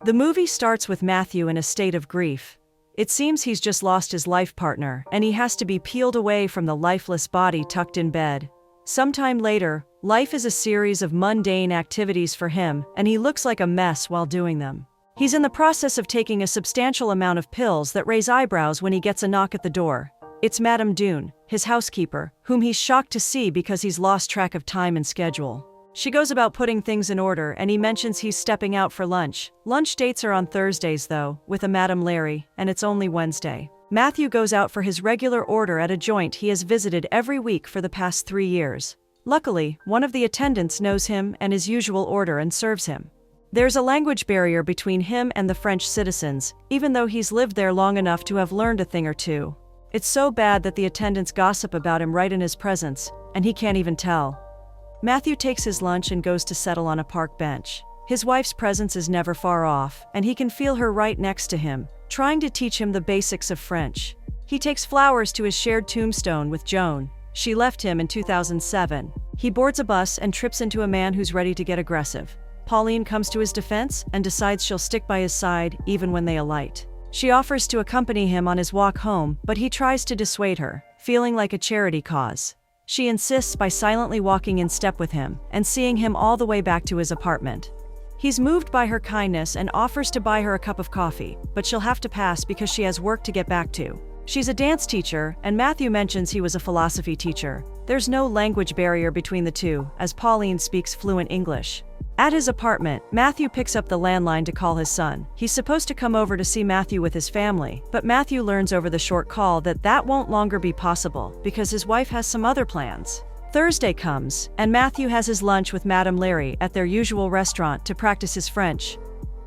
The movie starts with Matthew in a state of grief. It seems he's just lost his life partner, and he has to be peeled away from the lifeless body tucked in bed. Sometime later, life is a series of mundane activities for him, and he looks like a mess while doing them. He's in the process of taking a substantial amount of pills that raise eyebrows when he gets a knock at the door. It's Madame Dune, his housekeeper, whom he's shocked to see because he's lost track of time and schedule. She goes about putting things in order, and he mentions he's stepping out for lunch. Lunch dates are on Thursdays though, with a Madame Larry, and it's only Wednesday. Matthew goes out for his regular order at a joint he has visited every week for the past 3 years. Luckily, one of the attendants knows him and his usual order and serves him. There's a language barrier between him and the French citizens, even though he's lived there long enough to have learned a thing or two. It's so bad that the attendants gossip about him right in his presence, and he can't even tell. Matthew takes his lunch and goes to settle on a park bench. His wife's presence is never far off, and he can feel her right next to him, trying to teach him the basics of French. He takes flowers to his shared tombstone with Joan. She left him in 2007. He boards a bus and trips into a man who's ready to get aggressive. Pauline comes to his defense and decides she'll stick by his side even when they alight. She offers to accompany him on his walk home, but he tries to dissuade her, feeling like a charity cause. She insists by silently walking in step with him and seeing him all the way back to his apartment. He's moved by her kindness and offers to buy her a cup of coffee, but she'll have to pass because she has work to get back to. She's a dance teacher, and Matthew mentions he was a philosophy teacher. There's no language barrier between the two, as Pauline speaks fluent English. At his apartment, Matthew picks up the landline to call his son. He's supposed to come over to see Matthew with his family, but Matthew learns over the short call that won't longer be possible because his wife has some other plans. Thursday comes, and Matthew has his lunch with Madame Larry at their usual restaurant to practice his French.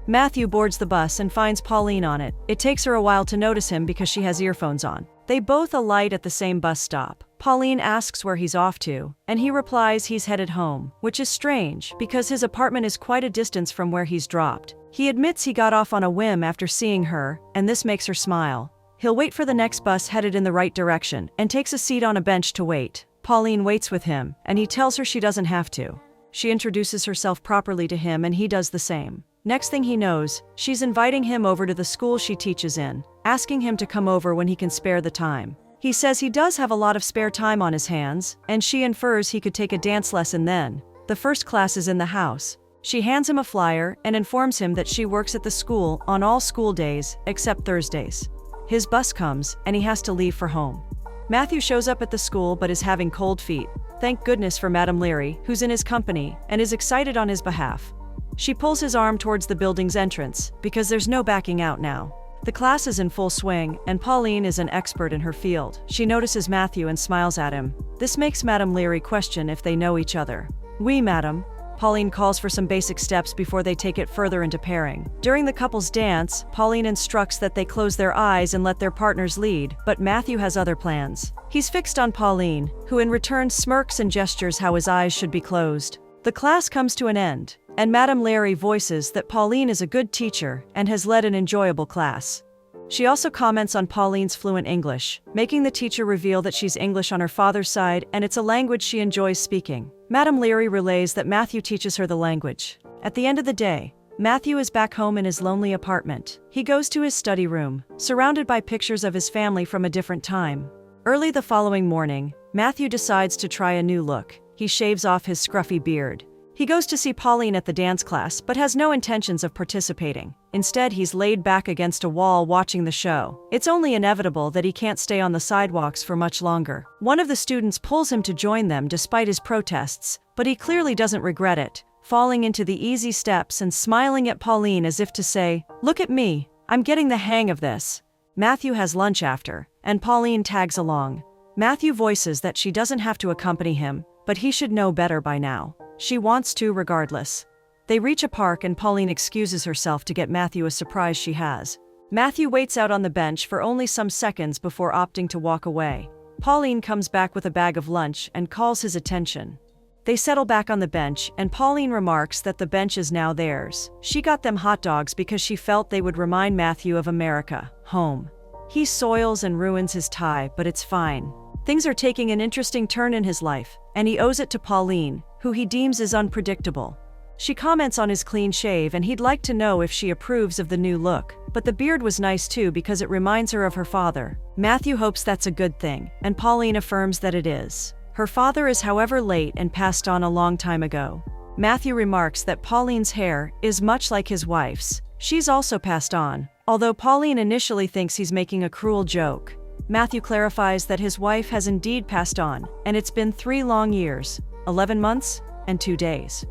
Matthew boards the bus and finds Pauline on it. It takes her a while to notice him because she has earphones on. They both alight at the same bus stop. Pauline asks where he's off to, and he replies he's headed home, which is strange because his apartment is quite a distance from where he's dropped. He admits he got off on a whim after seeing her, and this makes her smile. He'll wait for the next bus headed in the right direction and takes a seat on a bench to wait. Pauline waits with him, and he tells her she doesn't have to. She introduces herself properly to him, and he does the same. Next thing he knows, she's inviting him over to the school she teaches in, asking him to come over when he can spare the time. He says he does have a lot of spare time on his hands, and she infers he could take a dance lesson then. The first class is in the house. She hands him a flyer and informs him that she works at the school on all school days except Thursdays. His bus comes, and he has to leave for home. Matthew shows up at the school but is having cold feet. Thank goodness for Madame Larry, who's in his company and is excited on his behalf. She pulls his arm towards the building's entrance, because there's no backing out now. The class is in full swing, and Pauline is an expert in her field. She notices Matthew and smiles at him. This makes Madame Larry question if they know each other. Oui, madame. Pauline calls for some basic steps before they take it further into pairing. During the couple's dance, Pauline instructs that they close their eyes and let their partners lead, but Matthew has other plans. He's fixed on Pauline, who in return smirks and gestures how his eyes should be closed. The class comes to an end, and Madame Larry voices that Pauline is a good teacher and has led an enjoyable class. She also comments on Pauline's fluent English, making the teacher reveal that she's English on her father's side and it's a language she enjoys speaking. Madame Larry relays that Matthew teaches her the language. At the end of the day, Matthew is back home in his lonely apartment. He goes to his study room, surrounded by pictures of his family from a different time. Early the following morning, Matthew decides to try a new look. He shaves off his scruffy beard. He goes to see Pauline at the dance class, but has no intentions of participating. Instead, he's laid back against a wall watching the show. It's only inevitable that he can't stay on the sidewalks for much longer. One of the students pulls him to join them despite his protests, but he clearly doesn't regret it, falling into the easy steps and smiling at Pauline as if to say, "Look at me, I'm getting the hang of this." Matthew has lunch after, and Pauline tags along. Matthew voices that she doesn't have to accompany him, but he should know better by now. She wants to regardless. They reach a park and Pauline excuses herself to get Matthew a surprise she has. Matthew waits out on the bench for only some seconds before opting to walk away. Pauline comes back with a bag of lunch and calls his attention. They settle back on the bench and Pauline remarks that the bench is now theirs. She got them hot dogs because she felt they would remind Matthew of America, home. He soils and ruins his tie, but it's fine. Things are taking an interesting turn in his life, and he owes it to Pauline, who he deems is unpredictable. She comments on his clean shave and he'd like to know if she approves of the new look, but the beard was nice too because it reminds her of her father. Matthew hopes that's a good thing, and Pauline affirms that it is. Her father is however late and passed on a long time ago. Matthew remarks that Pauline's hair is much like his wife's. She's also passed on, although Pauline initially thinks he's making a cruel joke. Matthew clarifies that his wife has indeed passed on, and it's been 3 long years, 11 months, and 2 days.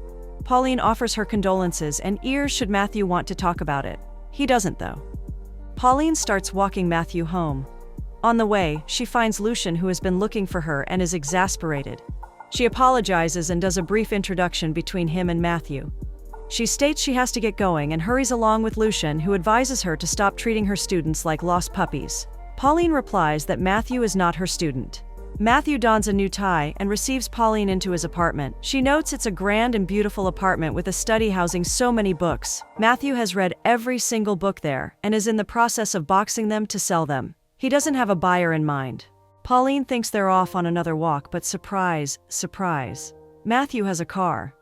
Pauline offers her condolences and ears should Matthew want to talk about it. He doesn't though. Pauline starts walking Matthew home. On the way, she finds Lucien who has been looking for her and is exasperated. She apologizes and does a brief introduction between him and Matthew. She states she has to get going and hurries along with Lucien, who advises her to stop treating her students like lost puppies. Pauline replies that Matthew is not her student. Matthew dons a new tie and receives Pauline into his apartment. She notes it's a grand and beautiful apartment with a study housing so many books. Matthew has read every single book there and is in the process of boxing them to sell them. He doesn't have a buyer in mind. Pauline thinks they're off on another walk, but surprise, surprise. Matthew has a car.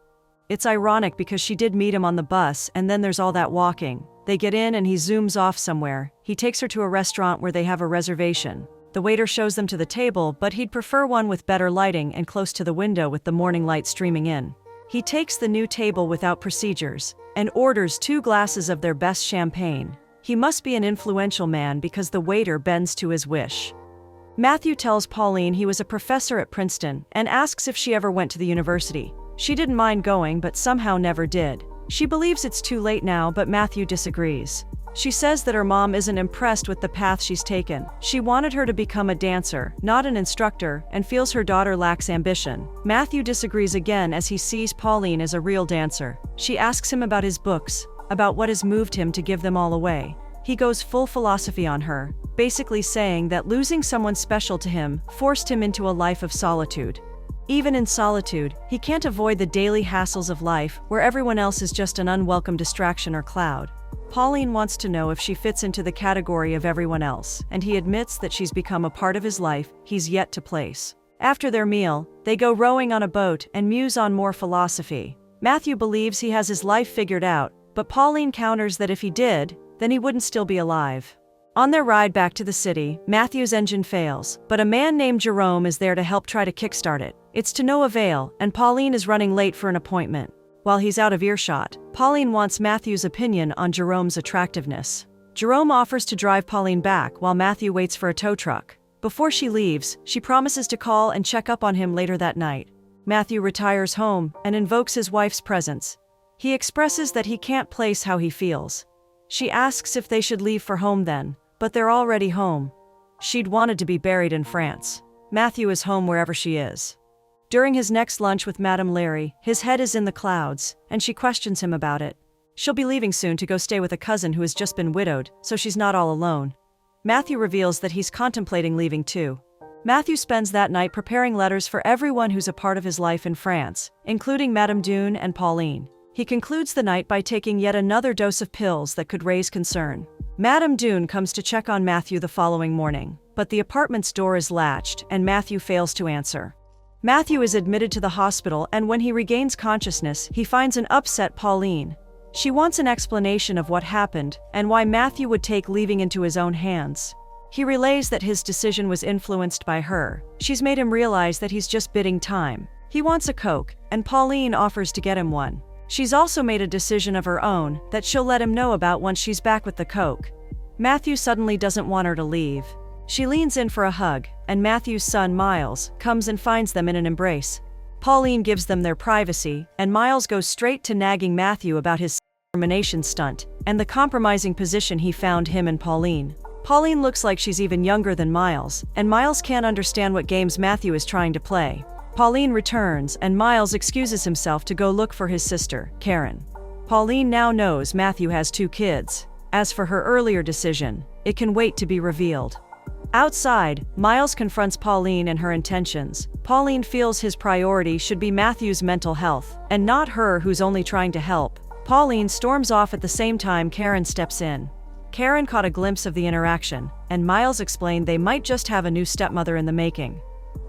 It's ironic because she did meet him on the bus and then there's all that walking. They get in and he zooms off somewhere. He takes her to a restaurant where they have a reservation. The waiter shows them to the table, but he'd prefer one with better lighting and close to the window with the morning light streaming in. He takes the new table without procedures and orders 2 glasses of their best champagne. He must be an influential man because the waiter bends to his wish. Matthew tells Pauline he was a professor at Princeton and asks if she ever went to the university. She didn't mind going but somehow never did. She believes it's too late now, but Matthew disagrees. She says that her mom isn't impressed with the path she's taken. She wanted her to become a dancer, not an instructor, and feels her daughter lacks ambition. Matthew disagrees again as he sees Pauline as a real dancer. She asks him about his books, about what has moved him to give them all away. He goes full philosophy on her, basically saying that losing someone special to him forced him into a life of solitude. Even in solitude, he can't avoid the daily hassles of life where everyone else is just an unwelcome distraction or cloud. Pauline wants to know if she fits into the category of everyone else, and he admits that she's become a part of his life he's yet to place. After their meal, they go rowing on a boat and muse on more philosophy. Matthew believes he has his life figured out, but Pauline counters that if he did, then he wouldn't still be alive. On their ride back to the city, Matthew's engine fails, but a man named Jerome is there to help try to kickstart it. It's to no avail, and Pauline is running late for an appointment. While he's out of earshot, Pauline wants Matthew's opinion on Jerome's attractiveness. Jerome offers to drive Pauline back while Matthew waits for a tow truck. Before she leaves, she promises to call and check up on him later that night. Matthew retires home and invokes his wife's presence. He expresses that he can't place how he feels. She asks if they should leave for home then, but they're already home. She'd wanted to be buried in France. Matthew is home wherever she is. During his next lunch with Madame Larry, his head is in the clouds, and she questions him about it. She'll be leaving soon to go stay with a cousin who has just been widowed, so she's not all alone. Matthew reveals that he's contemplating leaving too. Matthew spends that night preparing letters for everyone who's a part of his life in France, including Madame Dune and Pauline. He concludes the night by taking yet another dose of pills that could raise concern. Madame Dune comes to check on Matthew the following morning, but the apartment's door is latched and Matthew fails to answer. Matthew is admitted to the hospital, and when he regains consciousness, he finds an upset Pauline. She wants an explanation of what happened and why Matthew would take leaving into his own hands. He relays that his decision was influenced by her. She's made him realize that he's just biding time. He wants a Coke, and Pauline offers to get him one. She's also made a decision of her own that she'll let him know about once she's back with the Coke. Matthew suddenly doesn't want her to leave. She leans in for a hug, and Matthew's son, Miles, comes and finds them in an embrace. Pauline gives them their privacy, and Miles goes straight to nagging Matthew about his termination stunt and the compromising position he found him and Pauline. Pauline looks like she's even younger than Miles, and Miles can't understand what games Matthew is trying to play. Pauline returns, and Miles excuses himself to go look for his sister, Karen. Pauline now knows Matthew has 2 kids. As for her earlier decision, it can wait to be revealed. Outside, Miles confronts Pauline and her intentions. Pauline feels his priority should be Matthew's mental health, and not her who's only trying to help. Pauline storms off at the same time Karen steps in. Karen caught a glimpse of the interaction, and Miles explained they might just have a new stepmother in the making.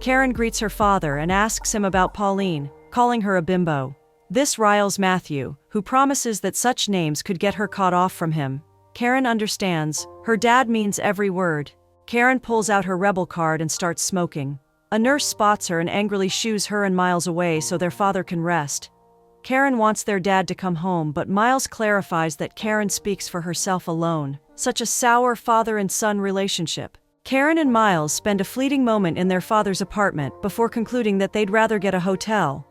Karen greets her father and asks him about Pauline, calling her a bimbo. This riles Matthew, who promises that such names could get her caught off from him. Karen understands. Her dad means every word. Karen pulls out her rebel card and starts smoking. A nurse spots her and angrily shoos her and Miles away so their father can rest. Karen wants their dad to come home, but Miles clarifies that Karen speaks for herself alone. Such a sour father and son relationship. Karen and Miles spend a fleeting moment in their father's apartment before concluding that they'd rather get a hotel.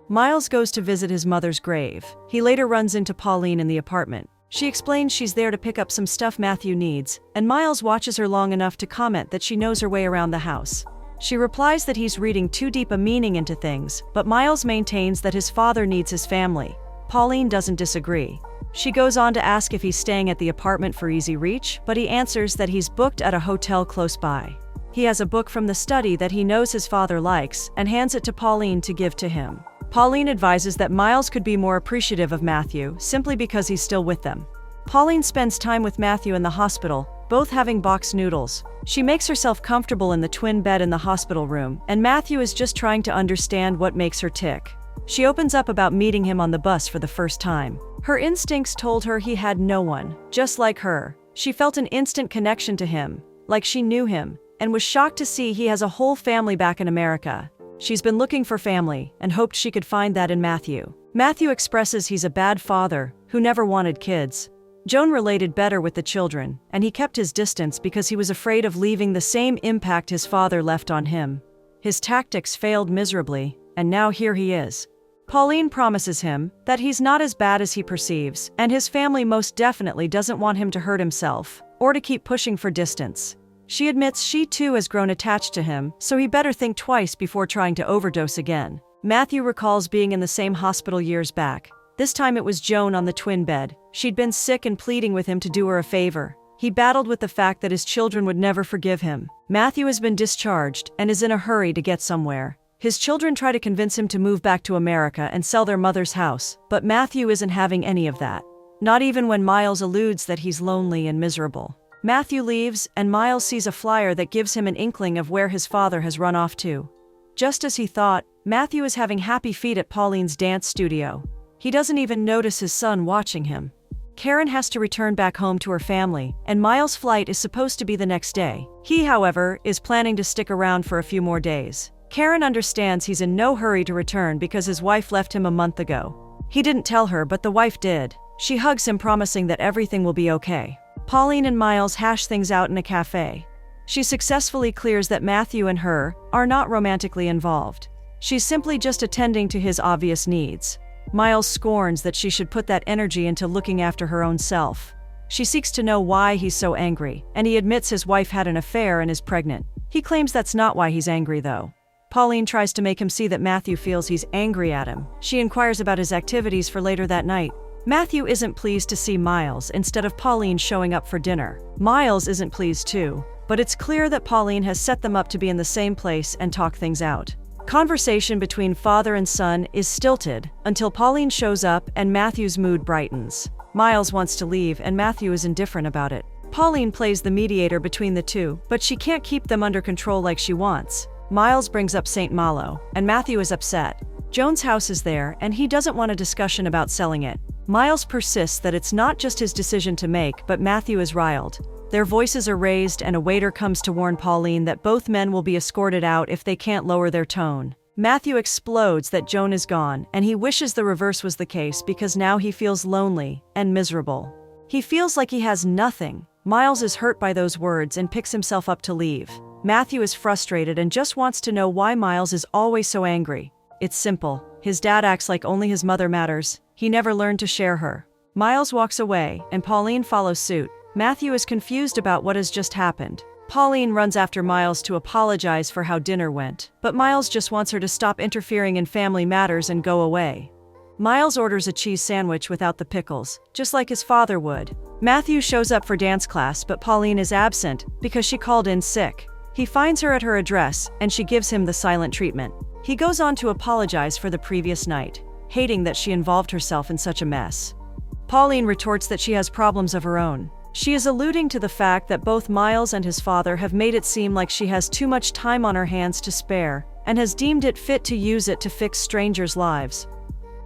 Miles goes to visit his mother's grave. He later runs into Pauline in the apartment. She explains she's there to pick up some stuff Matthew needs, and Miles watches her long enough to comment that she knows her way around the house. She replies that he's reading too deep a meaning into things, but Miles maintains that his father needs his family. Pauline doesn't disagree. She goes on to ask if he's staying at the apartment for easy reach, but he answers that he's booked at a hotel close by. He has a book from the study that he knows his father likes and hands it to Pauline to give to him. Pauline advises that Miles could be more appreciative of Matthew simply because he's still with them. Pauline spends time with Matthew in the hospital, both having box noodles. She makes herself comfortable in the twin bed in the hospital room, and Matthew is just trying to understand what makes her tick. She opens up about meeting him on the bus for the first time. Her instincts told her he had no one, just like her. She felt an instant connection to him, like she knew him, and was shocked to see he has a whole family back in America. She's been looking for family and hoped she could find that in Matthew. Matthew expresses he's a bad father who never wanted kids. Joan related better with the children, and he kept his distance because he was afraid of leaving the same impact his father left on him. His tactics failed miserably, and now here he is. Pauline promises him that he's not as bad as he perceives, and his family most definitely doesn't want him to hurt himself, or to keep pushing for distance. She admits she too has grown attached to him, so he better think twice before trying to overdose again. Matthew recalls being in the same hospital years back. This time it was Joan on the twin bed. She'd been sick and pleading with him to do her a favor. He battled with the fact that his children would never forgive him. Matthew has been discharged and is in a hurry to get somewhere. His children try to convince him to move back to America and sell their mother's house, but Matthew isn't having any of that. Not even when Miles alludes that he's lonely and miserable. Matthew leaves, and Miles sees a flyer that gives him an inkling of where his father has run off to. Just as he thought, Matthew is having happy feet at Pauline's dance studio. He doesn't even notice his son watching him. Karen has to return back home to her family, and Miles' flight is supposed to be the next day. He, however, is planning to stick around for a few more days. Karen understands he's in no hurry to return because his wife left him a month ago. He didn't tell her, but the wife did. She hugs him, promising that everything will be okay. Pauline and Miles hash things out in a cafe. She successfully clears that Matthew and her are not romantically involved. She's simply just attending to his obvious needs. Miles scorns that she should put that energy into looking after her own self. She seeks to know why he's so angry, and he admits his wife had an affair and is pregnant. He claims that's not why he's angry, though. Pauline tries to make him see that Matthew feels he's angry at him. She inquires about his activities for later that night. Matthew isn't pleased to see Miles instead of Pauline showing up for dinner. Miles isn't pleased too, but it's clear that Pauline has set them up to be in the same place and talk things out. Conversation between father and son is stilted until Pauline shows up and Matthew's mood brightens. Miles wants to leave and Matthew is indifferent about it. Pauline plays the mediator between the two, but she can't keep them under control like she wants. Miles brings up St. Malo, and Matthew is upset. Joan's house is there, and he doesn't want a discussion about selling it. Miles persists that it's not just his decision to make, but Matthew is riled. Their voices are raised, and a waiter comes to warn Pauline that both men will be escorted out if they can't lower their tone. Matthew explodes that Joan is gone, and he wishes the reverse was the case because now he feels lonely and miserable. He feels like he has nothing. Miles is hurt by those words and picks himself up to leave. Matthew is frustrated and just wants to know why Miles is always so angry. It's simple. His dad acts like only his mother matters. He never learned to share her. Miles walks away, and Pauline follows suit. Matthew is confused about what has just happened. Pauline runs after Miles to apologize for how dinner went, but Miles just wants her to stop interfering in family matters and go away. Miles orders a cheese sandwich without the pickles, just like his father would. Matthew shows up for dance class, but Pauline is absent because she called in sick. He finds her at her address, and she gives him the silent treatment. He goes on to apologize for the previous night, hating that she involved herself in such a mess. Pauline retorts that she has problems of her own. She is alluding to the fact that both Miles and his father have made it seem like she has too much time on her hands to spare, and has deemed it fit to use it to fix strangers' lives.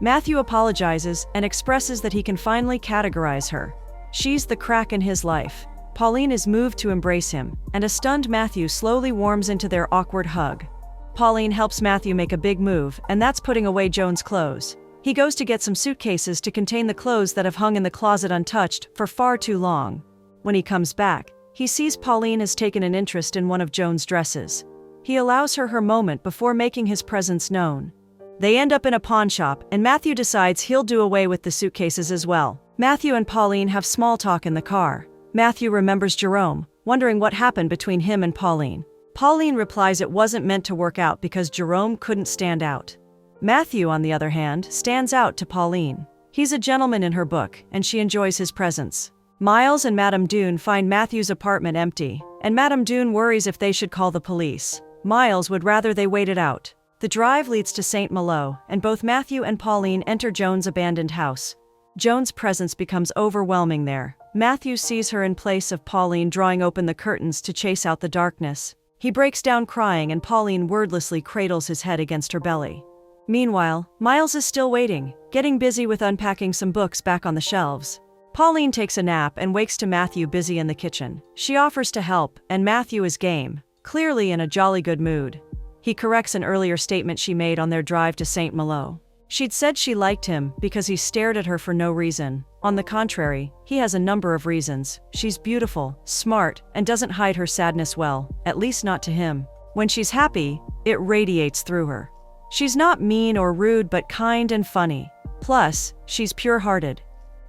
Matthew apologizes and expresses that he can finally categorize her. She's the crack in his life. Pauline is moved to embrace him, and a stunned Matthew slowly warms into their awkward hug. Pauline helps Matthew make a big move, and that's putting away Joan's clothes. He goes to get some suitcases to contain the clothes that have hung in the closet untouched for far too long. When he comes back, he sees Pauline has taken an interest in one of Joan's dresses. He allows her moment before making his presence known. They end up in a pawn shop, and Matthew decides he'll do away with the suitcases as well. Matthew and Pauline have small talk in the car. Matthew remembers Jerome, wondering what happened between him and Pauline. Pauline replies it wasn't meant to work out because Jerome couldn't stand out. Matthew, on the other hand, stands out to Pauline. He's a gentleman in her book, and she enjoys his presence. Miles and Madame Dune find Matthew's apartment empty, and Madame Dune worries if they should call the police. Miles would rather they wait it out. The drive leads to St. Malo, and both Matthew and Pauline enter Joan's abandoned house. Joan's presence becomes overwhelming there. Matthew sees her in place of Pauline drawing open the curtains to chase out the darkness. He breaks down crying, and Pauline wordlessly cradles his head against her belly. Meanwhile, Miles is still waiting, getting busy with unpacking some books back on the shelves. Pauline takes a nap and wakes to Matthew busy in the kitchen. She offers to help, and Matthew is game, clearly in a jolly good mood. He corrects an earlier statement she made on their drive to St. Malo. She'd said she liked him because he stared at her for no reason. On the contrary, he has a number of reasons. She's beautiful, smart, and doesn't hide her sadness well, at least not to him. When she's happy, it radiates through her. She's not mean or rude but kind and funny. Plus, she's pure-hearted.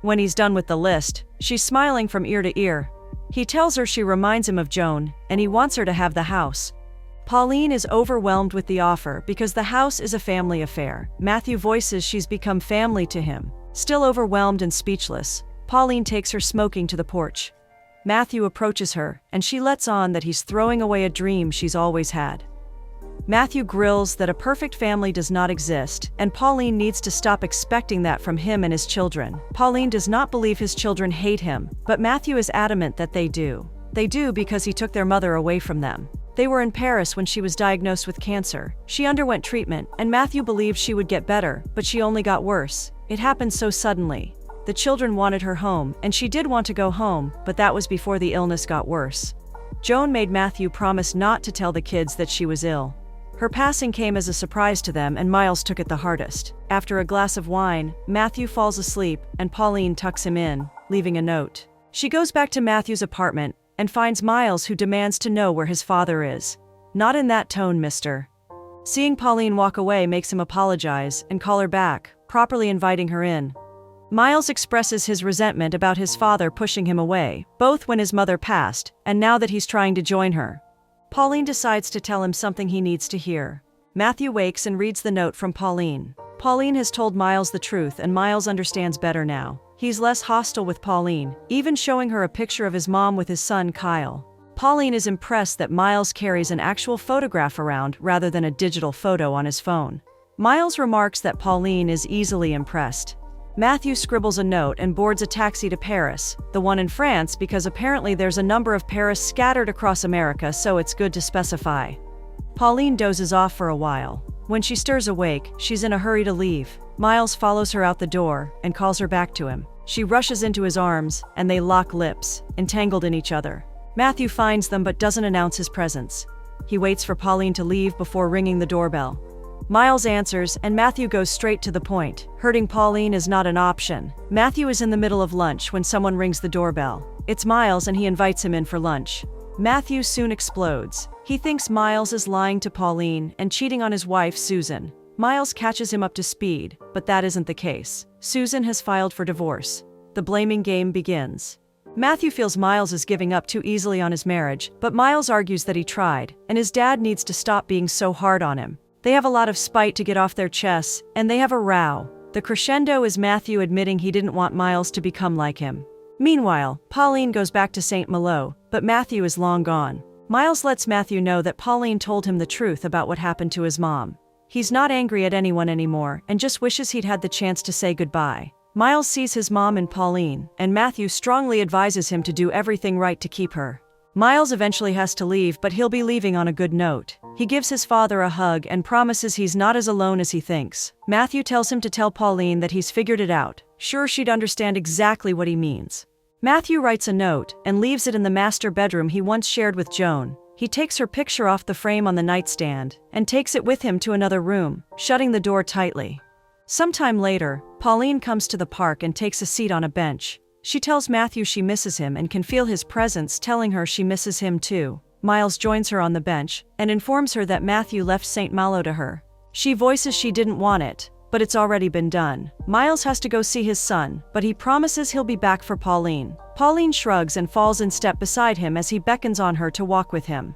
When he's done with the list, she's smiling from ear to ear. He tells her she reminds him of Joan, and he wants her to have the house. Pauline is overwhelmed with the offer because the house is a family affair. Matthew voices she's become family to him. Still overwhelmed and speechless, Pauline takes her smoking to the porch. Matthew approaches her, and she lets on that he's throwing away a dream she's always had. Matthew grills that a perfect family does not exist, and Pauline needs to stop expecting that from him and his children. Pauline does not believe his children hate him, but Matthew is adamant that they do. They do because he took their mother away from them. They were in Paris when she was diagnosed with cancer. She underwent treatment, and Matthew believed she would get better, but she only got worse. It happened so suddenly. The children wanted her home, and she did want to go home, but that was before the illness got worse. Joan made Matthew promise not to tell the kids that she was ill. Her passing came as a surprise to them, and Miles took it the hardest. After a glass of wine, Matthew falls asleep, and Pauline tucks him in, leaving a note. She goes back to Matthew's apartment and finds Miles, who demands to know where his father is. Not in that tone, mister. Seeing Pauline walk away makes him apologize and call her back, properly inviting her in. Miles expresses his resentment about his father pushing him away, both when his mother passed and now that he's trying to join her. Pauline decides to tell him something he needs to hear. Matthew wakes and reads the note from Pauline. Pauline has told Miles the truth, and Miles understands better now. He's less hostile with Pauline, even showing her a picture of his mom with his son Kyle. Pauline is impressed that Miles carries an actual photograph around rather than a digital photo on his phone. Miles remarks that Pauline is easily impressed. Matthew scribbles a note and boards a taxi to Paris, the one in France, because apparently there's a number of Paris scattered across America, so it's good to specify. Pauline dozes off for a while. When she stirs awake, she's in a hurry to leave. Miles follows her out the door and calls her back to him. She rushes into his arms, and they lock lips, entangled in each other. Matthew finds them but doesn't announce his presence. He waits for Pauline to leave before ringing the doorbell. Miles answers, and Matthew goes straight to the point. Hurting Pauline is not an option. Matthew is in the middle of lunch when someone rings the doorbell. It's Miles, and he invites him in for lunch. Matthew soon explodes. He thinks Miles is lying to Pauline and cheating on his wife, Susan. Miles catches him up to speed, but that isn't the case. Susan has filed for divorce. The blaming game begins. Matthew feels Miles is giving up too easily on his marriage, but Miles argues that he tried, and his dad needs to stop being so hard on him. They have a lot of spite to get off their chests, and they have a row. The crescendo is Matthew admitting he didn't want Miles to become like him. Meanwhile, Pauline goes back to St. Malo, but Matthew is long gone. Miles lets Matthew know that Pauline told him the truth about what happened to his mom. He's not angry at anyone anymore and just wishes he'd had the chance to say goodbye. Miles sees his mom in Pauline, and Matthew strongly advises him to do everything right to keep her. Miles eventually has to leave, but he'll be leaving on a good note. He gives his father a hug and promises he's not as alone as he thinks. Matthew tells him to tell Pauline that he's figured it out, sure she'd understand exactly what he means. Matthew writes a note and leaves it in the master bedroom he once shared with Joan. He takes her picture off the frame on the nightstand and takes it with him to another room, shutting the door tightly. Sometime later, Pauline comes to the park and takes a seat on a bench. She tells Matthew she misses him and can feel his presence, telling her she misses him too. Miles joins her on the bench and informs her that Matthew left St. Malo to her. She voices she didn't want it, but it's already been done. Miles has to go see his son, but he promises he'll be back for Pauline. Pauline shrugs and falls in step beside him as he beckons on her to walk with him.